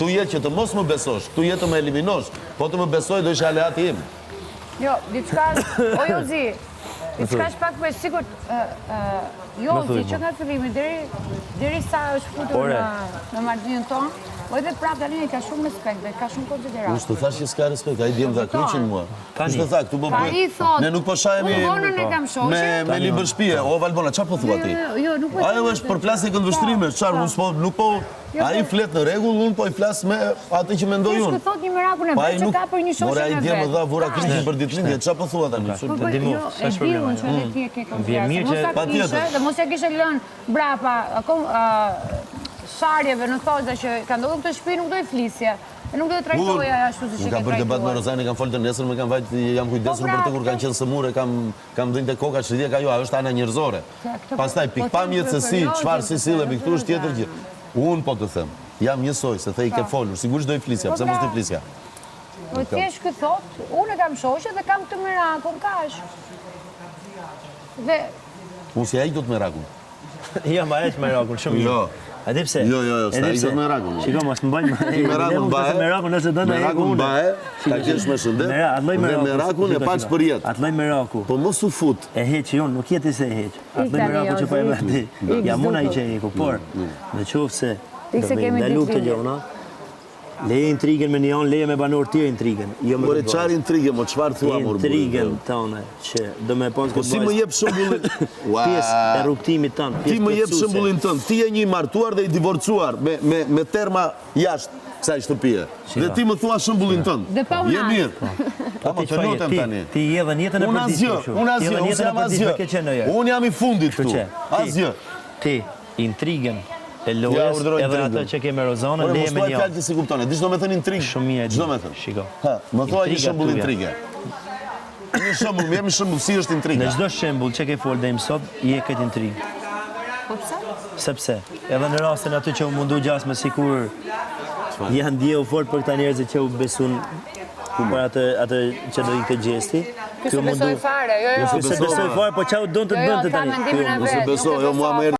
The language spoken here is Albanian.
Këtu jetë që të mos më besosh, këtu jetë të më eliminosh, po të më besoj do isha aleati im. Jo, diçka, o Jozi, diçka është pak për sigur, Jozi, që nga fillimi, deri sa është futur në marrëdhënien tonë, po edhe prapë Dalini ka shumë respekt dhe ka shumë konsiderat. Unë të thash që s'ka respekt, a i djemë dhe kryqin mua. Unë të thak, tu po thot, ne nuk po shajemi me libër shpije. O, Valbona, qa po thua ti? Jo, nuk po. Ajo është për plasje këndvështrime, qarë, nuk po... A i flet në regull, unë po i flas me atë që mendoj unë. Kështë thot një merakun e vetë që ka për një shoqe me vetë. Mora i djemë dha vura kështë një për ditlindje, qa po thua tani? Jo, e di unë që edhe ti e ke konfliasë. Dhe mos ja kishe lënë brapa, sharjeve në thojza që ka ndodhur këtë shtëpi nuk do i flisje. E nuk do të trajtoja ashtu si që ke trajtuar. Ka bërë debat me Rozani, kam folë të nesër, me kam vajtë, jam kujdesur për të kur kanë qenë sëmure, kam dhënë të koka që dhja ka jo, ajo është ana njerëzore. Pastaj, pikpamjet se si, qfarë si sile, piktur është tjetër gjë. Unë po të them, jam njësoj, se the i ke folur, sigurisht do i flisja, pse mos do i flisja. Po thjesht këtë thot, unë e kam shoqe dhe kam të merakun, kash. Dhe... Unë si a i do të merakun. Jo, ma e që merakun, shumë jo. A di pse? Jo, sta i do të merakun. Shiko, mos më bëjnë... Merakun bae, merakun bae, ta kesh me shëndet, dhe merakun e paq për jetë. Atë loj meraku. Po mos u fut. E heq, jo, nuk jeti se e heq. Atë loj meraku që po e me ati. Jam una i që e heku, por, në qofë se do me ndalu këtë gjona, leje intrigën me një anë, leje me banor tje intrigën. Por e qarë intrigën, mo qëfar thua mor bërë? Intrigën tëne, që do me ponsë këtë bajs... Po si më jep shëmbullin... Pjesë e rrugtimit tënë, Ti më jep shëmbullin tënë, ti e një martuar dhe i divorcuar me terma jashtë kësaj shtëpije. Dhe ti më thua shëmbullin tënë. Dhe pa unë mirë. Po të lutem tani. Ti je dhe njëtën e përdisë. Unë jam i fundit këtu. Asgjë. Ti, intrigën e lojës, edhe atë që ke me Rozanën, leje me një. Mos fjallë që si kuptone, di që do me thënë intrigë? Shumë mirë e di. Qdo me thënë? Shiko. Më thua një shëmbull intrigë. Një shëmbull, më jemi shëmbull, si është intriga? Në gjdo shëmbull që ke folë dhe im sot, je këtë intrigë. Po pëse? Sepse, edhe në rastin aty që u mundu gjasme sikur janë djeu fort për këta njerëzit që u besun për atë që do i këtë gjesti. Kësë besoj fare, jo. Kësë besoj fare, po që u donë të bëndë të tani. Kësë besoj, jo mua më